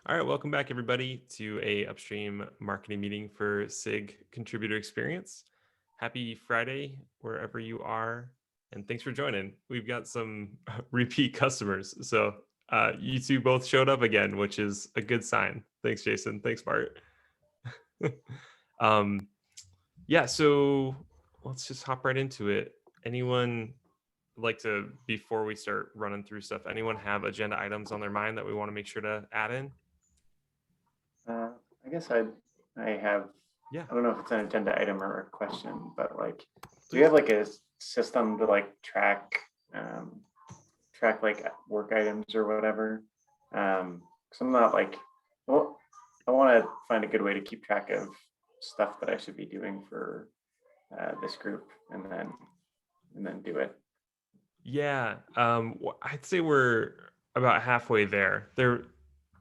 All right, welcome back everybody to a upstream marketing meeting for SIG contributor experience. Happy Friday wherever you are, and thanks for joining. We've got some repeat customers, so you two both showed up again, which is a good sign. Thanks, Jason. Thanks, Bart. Yeah, so let's just hop right into it. Anyone like to, before we start running through stuff, anyone have agenda items on their mind that we want to make sure to add in? I guess I have, Yeah. I don't know if it's an agenda item or a question, but like, do you have like a system to like track like work items or whatever? Because I'm not like, well, I want to find a good way to keep track of stuff that I should be doing for this group, and then do it. Yeah, I'd say we're about halfway there.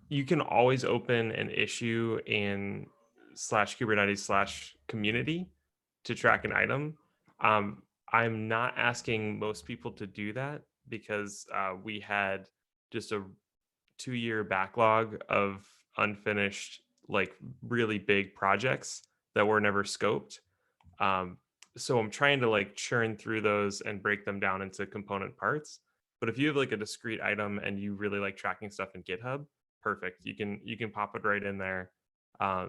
You can always open an issue in /Kubernetes/community to track an item. I'm not asking most people to do that because we had just a 2-year backlog of unfinished, like really big projects that were never scoped. So I'm trying to like churn through those and break them down into component parts. But if you have like a discrete item and you really like tracking stuff in GitHub, perfect. You can pop it right in there.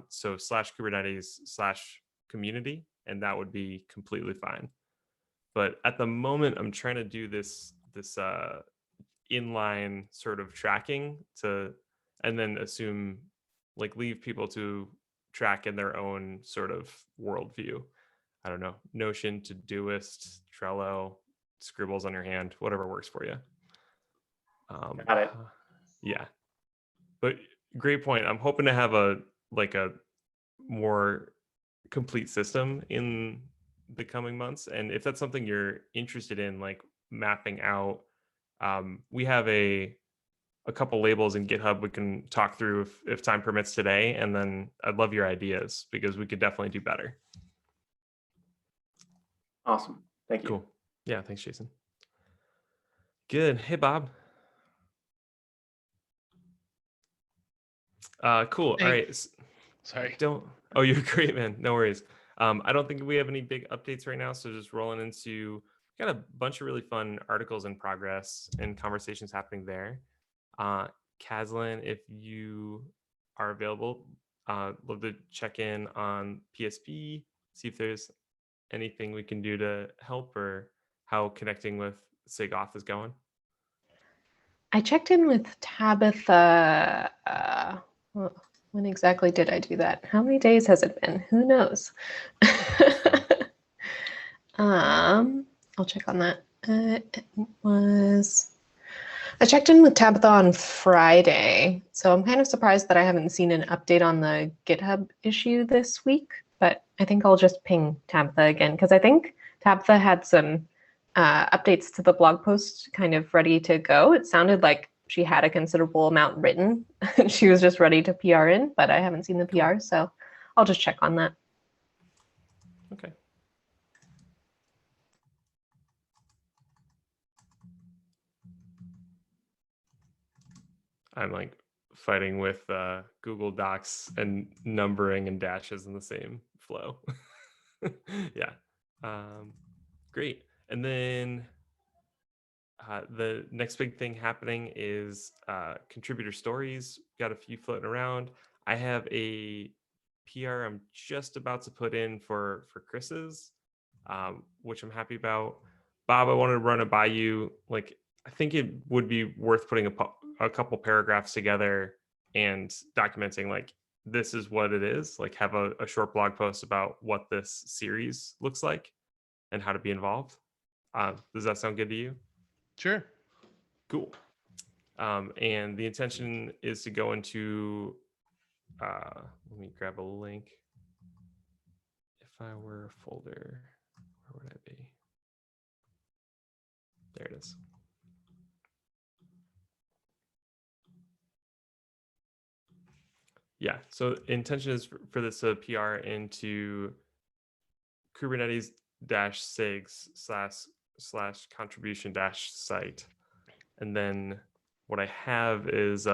So /Kubernetes/community, and that would be completely fine. But at the moment, I'm trying to do this inline sort of tracking and then assume like leave people to track in their own sort of worldview. I don't know, Notion, Todoist, Trello, scribbles on your hand, whatever works for you. Got it. Yeah, but great point. I'm hoping to have a more complete system in the coming months, and if that's something you're interested in, like mapping out, we have a couple labels in GitHub we can talk through if time permits today, and then I'd love your ideas because we could definitely do better. Awesome. Thank you. Cool. Yeah, thanks, Jason. Good. Hey, Bob. Cool. Hey. All right. Sorry. Oh, you're great, man. No worries. I don't think we have any big updates right now, so just rolling into, got a bunch of really fun articles in progress and conversations happening there. Kaslin, if you are available, love to check in on PSP, see if there's anything we can do to help or how connecting with SIG Auth is going. I checked in with Tabitha. When exactly did I do that? How many days has it been? Who knows? I'll check on that. I checked in with Tabitha on Friday, so I'm kind of surprised that I haven't seen an update on the GitHub issue this week, but I think I'll just ping Tabitha again because I think Tabitha had some updates to the blog post kind of ready to go. It sounded like she had a considerable amount written and she was just ready to PR in, but I haven't seen the PR, so I'll just check on that. Okay. I'm like fighting with Google Docs and numbering and dashes in the same flow. Yeah. Great. And then the next big thing happening is contributor stories. Got a few floating around. I have a PR I'm just about to put in for Chris's, which I'm happy about. Bob, I wanted to run it by you. Like, I think it would be worth putting a couple paragraphs together and documenting like this is what it is. Like, have a short blog post about what this series looks like and how to be involved. Does that sound good to you? Sure. Cool. And the intention is to go into, let me grab a link. If I were a folder, where would I be? There it is. Yeah, so intention is for this to PR into Kubernetes-SIGs /contribution-site. And then what I have is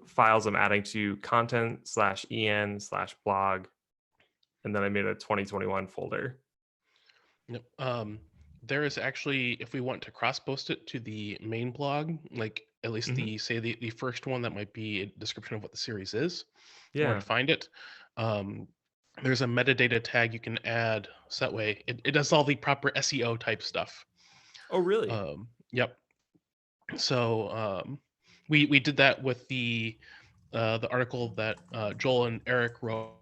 files I'm adding to content/en/blog, and then I made a 2021 folder. Yep. There is actually, if we want to cross post it to the main blog, like at least the first one, that might be a description of what the series is, or Yeah. to find it. There's a metadata tag you can add, so that way it does all the proper SEO type stuff. Oh, really? Yep. So we did that with the article that Joel and Eric wrote,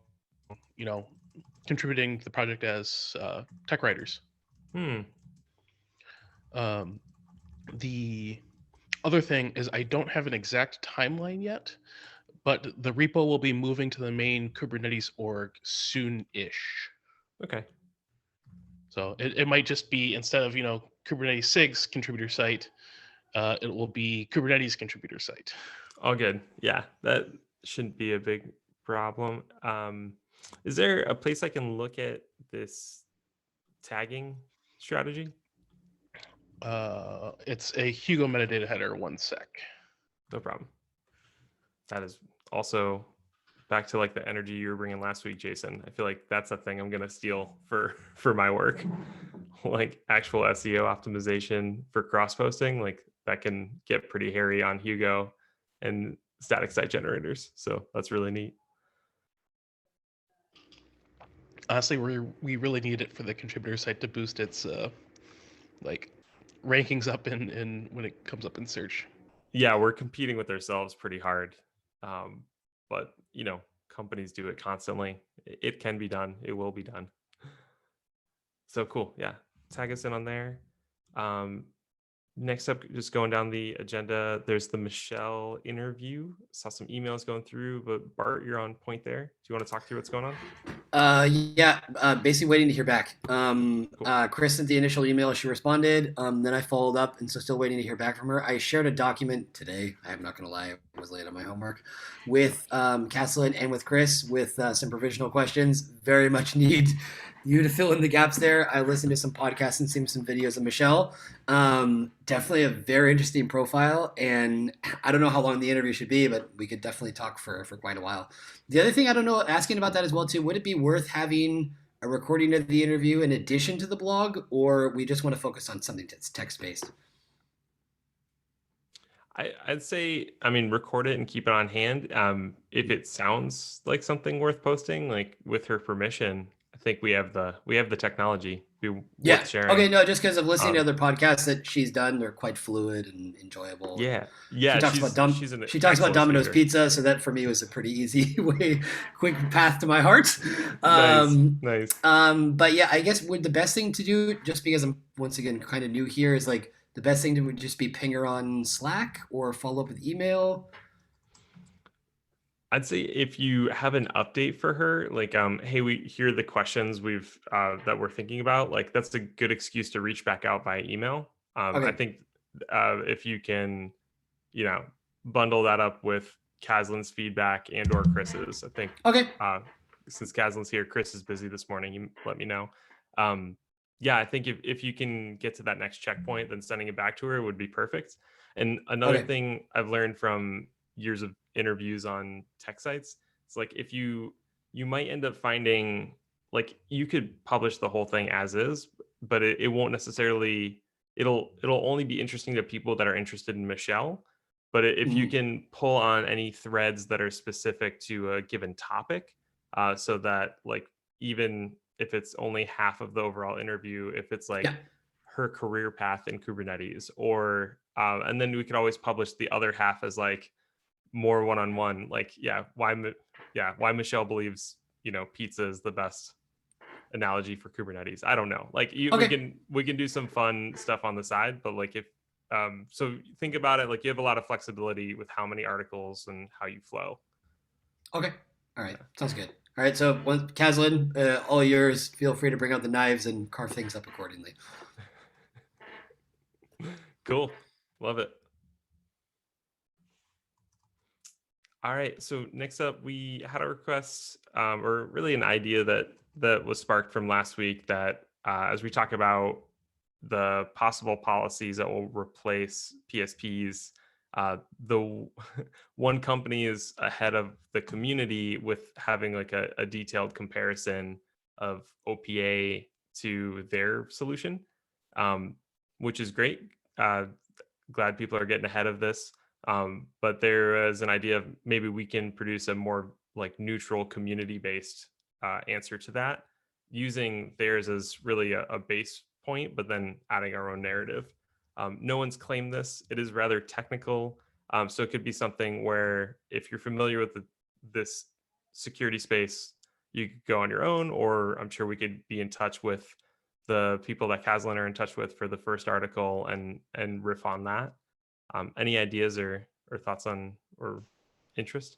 contributing to the project as tech writers. The other thing is I don't have an exact timeline yet, but the repo will be moving to the main Kubernetes org soon-ish. Okay. So it might just be, instead of Kubernetes SIG's contributor site, it will be Kubernetes contributor site. All good. Yeah, that shouldn't be a big problem. Is there a place I can look at this tagging strategy? It's a Hugo metadata header, 1 sec. No problem. That is also back to like the energy you were bringing last week, Jason. I feel like that's a thing I'm gonna steal for my work, like actual SEO optimization for cross posting. Like that can get pretty hairy on Hugo and static site generators. So that's really neat. Honestly, we really need it for the contributor site to boost its like rankings up in when it comes up in search. Yeah, we're competing with ourselves pretty hard, but companies do it constantly. It can be done. It will be done. So cool. Yeah, tag us in on there. Next up, just going down the agenda, there's the Michelle interview. Saw some emails going through, but Bart, you're on point there. Do you want to talk through what's going on? Basically waiting to hear back. Cool. Chris sent the initial email. She responded. Then I followed up, and so still waiting to hear back from her. I shared a document today. I'm not going to lie, I was late on my homework, with Kaslin and with Chris with some provisional questions. Very much need you to fill in the gaps there. I listened to some podcasts and seen some videos of Michelle. Definitely a very interesting profile, and I don't know how long the interview should be, but we could definitely talk for quite a while. The other thing, I don't know, asking about that as well too, would it be worth having a recording of the interview in addition to the blog, or we just want to focus on something that's text-based? I'd say, record it and keep it on hand. If it sounds like something worth posting, like with her permission, I think we have the technology. Worth sharing. Okay, no, just because of listening to other podcasts that she's done, they're quite fluid and enjoyable. Yeah. She talks about Domino's speaker. Pizza, so that for me was a pretty easy quick path to my heart. Nice. But yeah, I guess the best thing to do, just because I'm once again kind of new here, is like the best thing to would just be ping her on Slack or follow up with email. I'd say if you have an update for her, like, hey, here are the questions that we're thinking about, like, that's a good excuse to reach back out via email. Okay. I think if you can, bundle that up with Kaslin's feedback and or Chris's, I think. Okay. Since Kaslin's here, Chris is busy this morning. You let me know. Yeah, I think if you can get to that next checkpoint, then sending it back to her would be perfect. And another thing I've learned from years of interviews on tech sites, it's like if you might end up finding, like, you could publish the whole thing as is, but it won't necessarily, it'll only be interesting to people that are interested in Michelle. But if you can pull on any threads that are specific to a given topic, so that, like, even if it's only half of the overall interview, if it's like her career path in Kubernetes, or and then we could always publish the other half as like more one-on-one, like, why Michelle believes pizza is the best analogy for Kubernetes. I don't know, like, we can do some fun stuff on the side, but like, if so think about it, like, you have a lot of flexibility with how many articles and how you flow. Okay, all right, sounds good. All right, so Kaslin, all yours. Feel free to bring out the knives and carve things up accordingly. Cool, love it. All right, so next up, we had a request, or really an idea that was sparked from last week, that as we talk about the possible policies that will replace PSPs, The one company is ahead of the community with having like a detailed comparison of OPA to their solution, which is great. Glad people are getting ahead of this. But there is an idea of maybe we can produce a more like neutral community-based answer to that, using theirs as really a base point, but then adding our own narrative. No one's claimed this. It is rather technical. So it could be something where if you're familiar with this security space, you could go on your own, or I'm sure we could be in touch with the people that Kaslin are in touch with for the first article and riff on that. Any ideas or thoughts on or interest?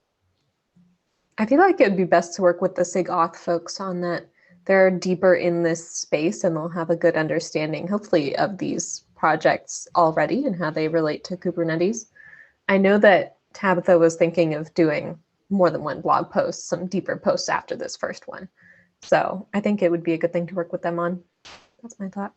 I feel like it'd be best to work with the SIG auth folks on that. They're deeper in this space and they'll have a good understanding, hopefully, of these projects already and how they relate to Kubernetes. I know that Tabitha was thinking of doing more than one blog post, some deeper posts after this first one. So I think it would be a good thing to work with them on. That's my thought.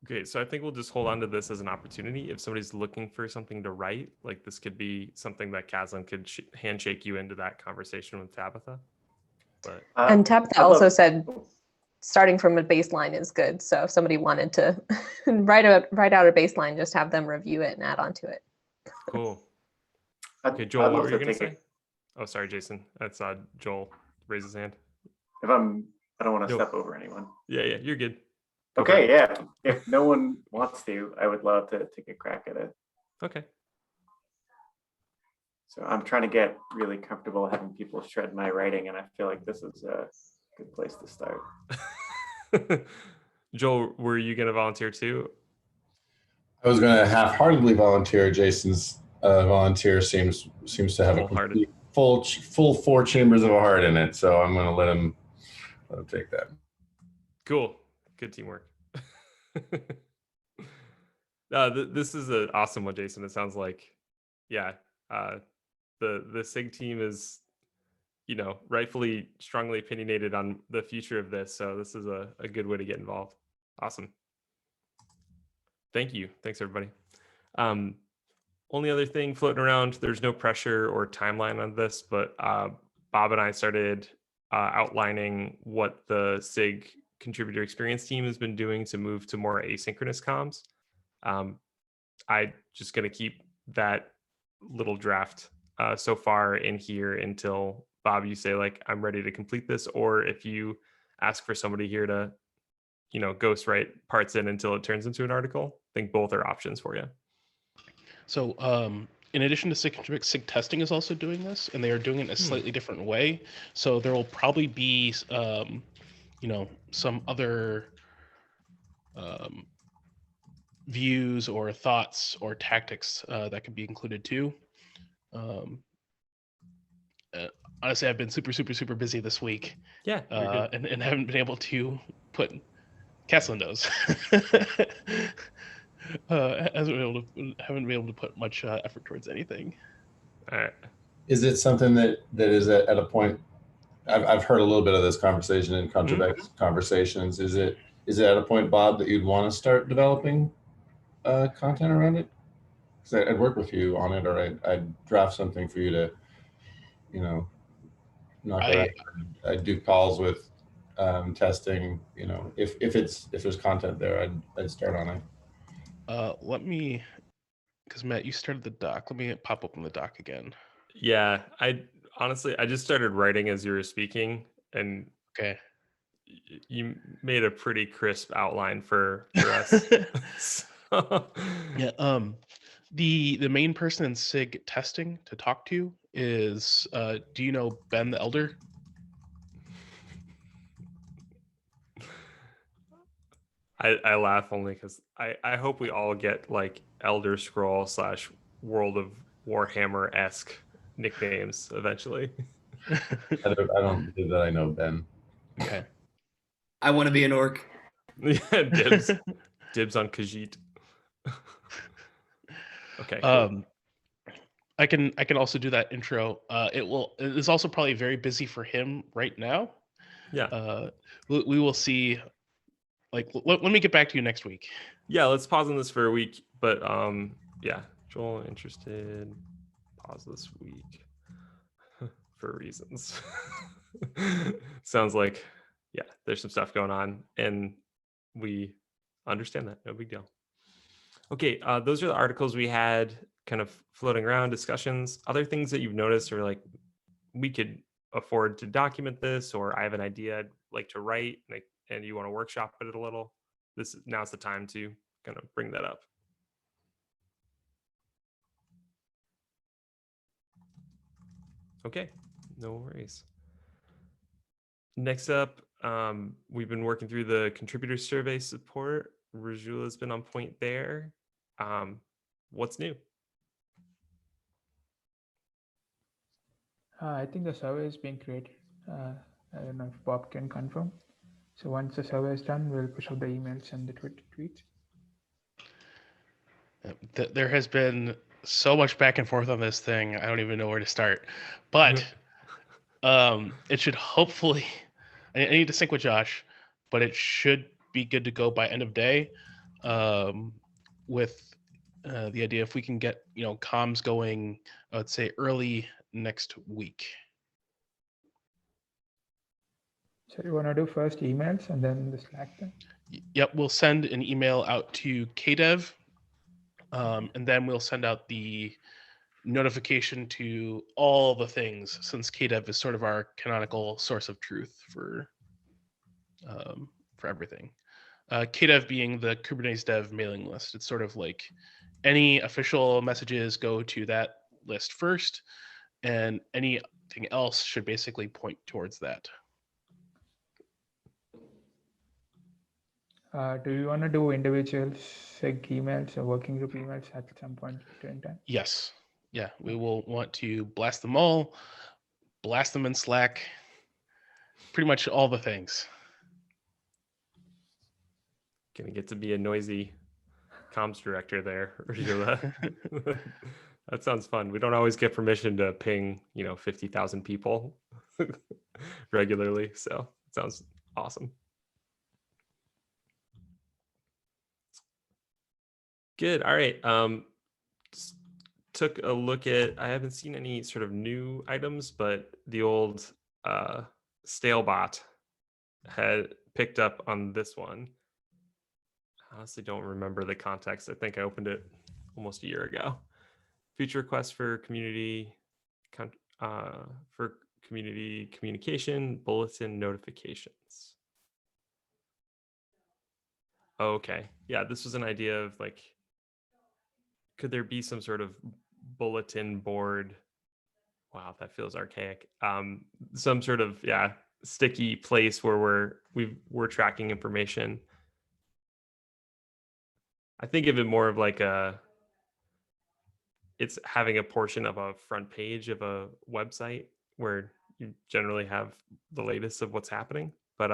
Great. So I think we'll just hold on to this as an opportunity. If somebody's looking for something to write, like this could be something that Kaslin could handshake you into that conversation with Tabitha. But and Tabitha also said starting from a baseline is good. So if somebody wanted to write out a baseline, just have them review it and add on to it. Cool. Okay, Joel, what were you going to say? Oh, sorry, Jason. That's Joel raise his hand. I don't want to step over anyone. Yeah, you're good. Okay, yeah. If no one wants to, I would love to take a crack at it. Okay. So I'm trying to get really comfortable having people shred my writing, and I feel like this is a good place to start. Joel, were you going to volunteer too? I was going to half-heartedly volunteer. Jason's volunteer seems to have a complete, full 4 chambers of a heart in it, so I'm going to let him take that. Cool. Good teamwork. This is an awesome one, Jason. It sounds like, the SIG team is, rightfully strongly opinionated on the future of this. So this is a good way to get involved. Awesome. Thank you. Thanks, everybody. Only other thing floating around, there's no pressure or timeline on this, but Bob and I started outlining what the SIG contributor experience team has been doing to move to more asynchronous comms. I just going to keep that little draft so far in here until Bob, you say like, I'm ready to complete this. Or if you ask for somebody here to, ghost write parts in until it turns into an article, I think both are options for you. So in addition to SIG ContribEx, SIG testing is also doing this, and they are doing it in a slightly different way. So there will probably be some other views or thoughts or tactics that could be included too. Honestly, I've been super busy this week. Yeah, and haven't been able to put Kaslin knows. Haven't been able to put much effort towards anything. All right. Is it something that is at a point? I've heard a little bit of this conversation in ContribEx conversations. Is it at a point, Bob, that you'd want to start developing content around it? Because I'd work with you on it, or I'd draft something for you to, knock around. I'd do calls with testing. If there's content there, I'd start on it. Let me, because Matt, you started the doc. Let me pop open the doc again. Yeah, I just started writing as you were speaking, and okay, you made a pretty crisp outline for us. Yeah. The main person in SIG testing to talk to is do you know Ben the Elder? I laugh only because I hope we all get like Elder Scroll / World of Warhammer-esque nicknames eventually. I don't believe that I know Ben. Okay. I want to be an orc. Yeah, dibs on Khajiit. Okay. Cool. I can also do that intro. It is also probably very busy for him right now. Yeah. We will see like let me get back to you next week. Yeah, let's pause on this for a week. But yeah, Joel interested. Pause this week for reasons. Sounds like, yeah, there's some stuff going on, and we understand that. No big deal. Okay, those are the articles we had kind of floating around, discussions. Other things that you've noticed, or like we could afford to document this, or I have an idea I'd like to write, and you want to workshop it a little. Now's the time to kind of bring that up. Okay, no worries. Next up, we've been working through the contributor survey support. Rajula's been on point there. What's new? I think the survey is being created. I don't know if Bob can confirm. So once the survey is done, we'll push out the emails and the Twitter tweets. There has been so much back and forth on this thing. I don't even know where to start. But it should hopefully, I need to sync with Josh, but it should be good to go by end of day, with the idea if we can get comms going, I would say early next week. So you want to do first emails and then the Slack thing? Yep, we'll send an email out to KDev, and then we'll send out the notification to all the things, since KDev is sort of our canonical source of truth for everything. KDev being the Kubernetes dev mailing list. It's sort of like any official messages go to that list first, and anything else should basically point towards that. Do you want to do individual SIG emails or working group emails at some point in time? Yes. Yeah, we will want to blast them all, blast them in Slack, pretty much all the things. Gonna get to be a noisy comms director there. That sounds fun. We don't always get permission to ping, 50,000 people regularly. So it sounds awesome. Good. All right. Took a look at, I haven't seen any sort of new items, but the old Stalebot had picked up on this one. I honestly don't remember the context. I think I opened it almost a year ago. Feature requests for community communication, bulletin notifications. Okay. Yeah, this was an idea of like, could there be some sort of bulletin board? Wow, that feels archaic. Some sort of sticky place where we're tracking information. I think of it more of like it's having a portion of a front page of a website where you generally have the latest of what's happening, but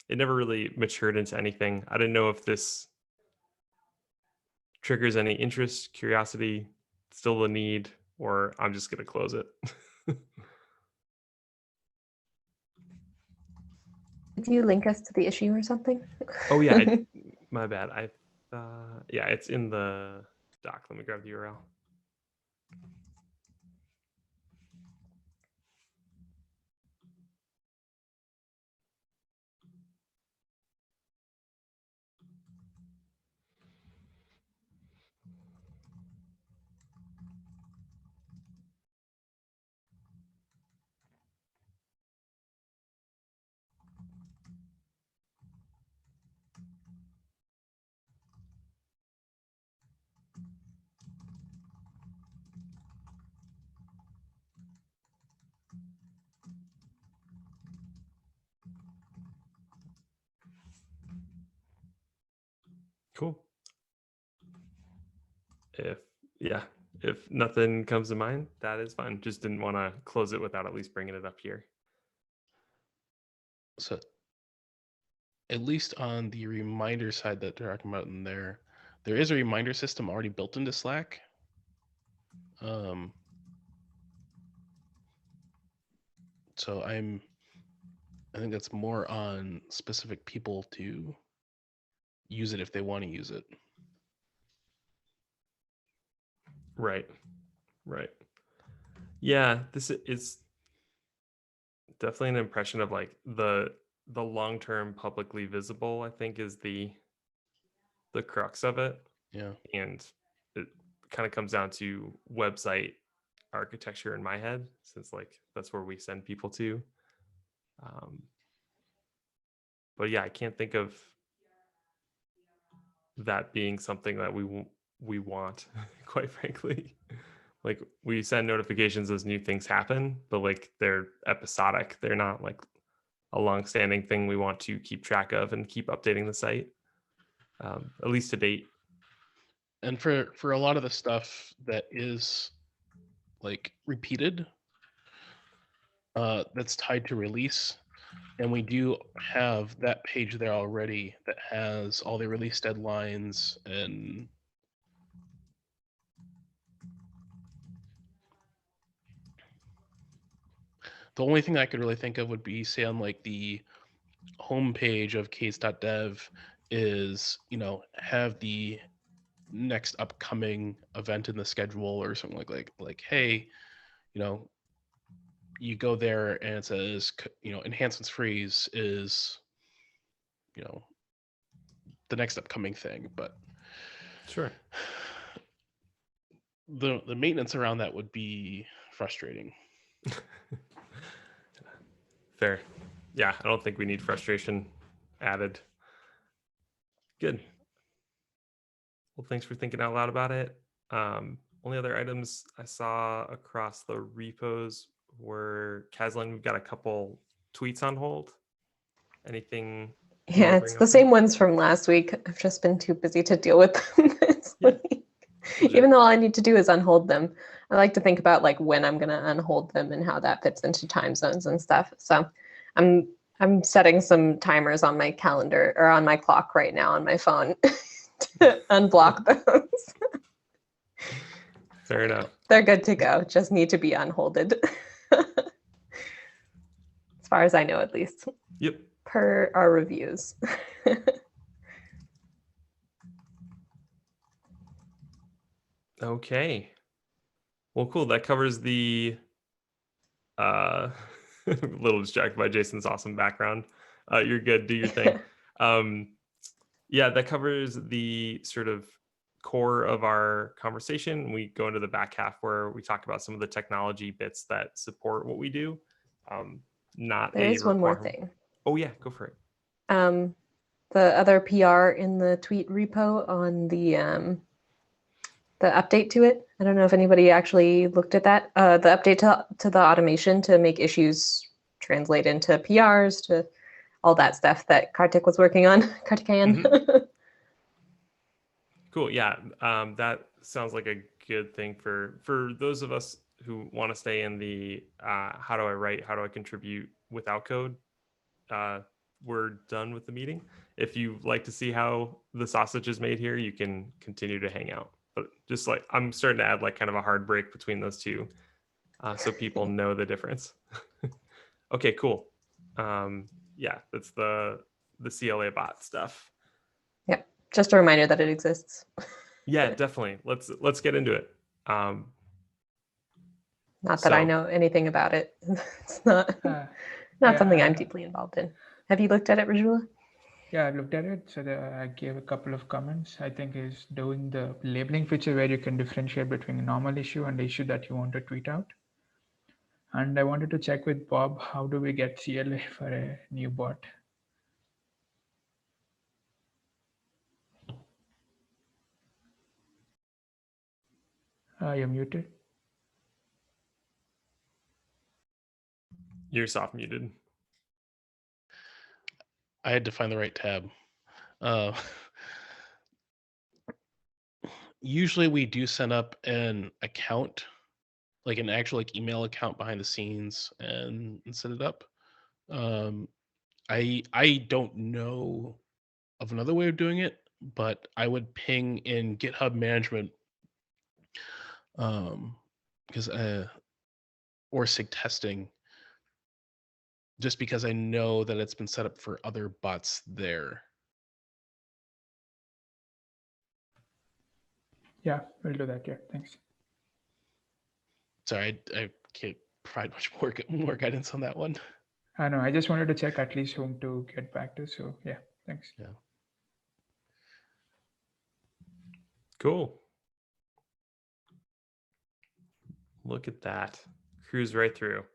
it never really matured into anything. I didn't know if this triggers any interest, curiosity, still a need, or I'm just going to close it. Did you link us to the issue or something? Oh yeah, my bad. Yeah, it's in the doc. Let me grab the URL. Cool. If nothing comes to mind, that is fine. Just didn't want to close it without at least bringing it up here. So at least on the reminder side that they're talking about in there is a reminder system already built into Slack. So I think that's more on specific people to use it if they want to use it. Right. Yeah, this is definitely an impression of like the long-term publicly visible, I think, is the crux of it. Yeah. And it kind of comes down to website architecture in my head, since like that's where we send people to. But yeah, I can't think of that being something that we want, quite frankly. Like, we send notifications as new things happen, but like they're episodic. They're not like a long-standing thing we want to keep track of and keep updating the site, at least to date. And for a lot of the stuff that is like repeated, that's tied to release, and we do have that page there already that has all the release deadlines and the only thing I could really think of would be, say, on like the homepage of case.dev is, have the next upcoming event in the schedule or something like hey, you go there and it says, enhancements freeze is, the next upcoming thing. But Sure. The maintenance around that would be frustrating. Fair. Yeah, I don't think we need frustration added. Good. Well, thanks for thinking out loud about it. Only other items I saw across the repos were, Kaslin, we've got a couple tweets on hold. Anything? you wanna Yeah, bring it's up the there? same ones from last week. I've just been too busy to deal with them this Yeah. week. Legit. Even though all I need to do is unhold them. I like to think about like when I'm gonna unhold them and how that fits into time zones and stuff. So I'm setting some timers on my calendar or on my clock right now on my phone to unblock those. Fair enough. They're good to go. Just need to be unholded. As far as I know, at least, Yep. per our reviews. Okay. Well, cool. That covers the a little distracted by Jason's awesome background. You're good. Do your thing. Yeah, that covers the sort of core of our conversation. We go into the back half where we talk about some of the technology bits that support what we do. Not There a is one more requirement. thing. Oh yeah, go for it. The other PR in the tweet repo on the update to it. I don't know if anybody actually looked at that. The update to the automation to make issues translate into PRs, to all that stuff that Kartik was working on. Kartikeyan. Cool. Yeah, that sounds like a good thing for those of us who want to stay in the how do I write, how do I contribute without code. We're done with the meeting. If you like to see how the sausage is made here, you can continue to hang out. But just like, I'm starting to add like kind of a hard break between those two, so people know the difference. Okay, cool. Yeah, that's the CLA bot stuff. Yep. Just a reminder that it exists. Yeah, definitely. Let's get into it. Not that I So- know anything about it. It's not something I'm deeply involved in. Have you looked at it, Rajula? Yeah, I looked at it. So I gave a couple of comments. I think is doing the labeling feature where you can differentiate between a normal issue and the issue that you want to tweet out. And I wanted to check with Bob, how do we get CLA for a new bot? You're muted. You're soft muted. I had to find the right tab. Usually we do send up an account, like an actual email account behind the scenes and set it up. I don't know of another way of doing it, but I would ping in GitHub management, because or SIG testing, just because I know that it's been set up for other bots there. Yeah, we'll do that. Yeah, thanks. Sorry, I can't provide much more guidance on that one. I know. I just wanted to check at least whom to get back to. So yeah, thanks. Yeah. Cool. Look at that. Cruise right through.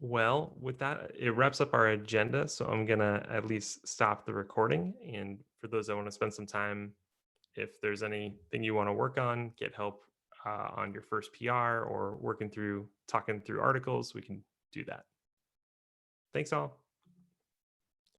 Well, with that, it wraps up our agenda. So I'm going to at least stop the recording. And for those that want to spend some time, if there's anything you want to work on, get help on your first PR or talking through articles, we can do that. Thanks all.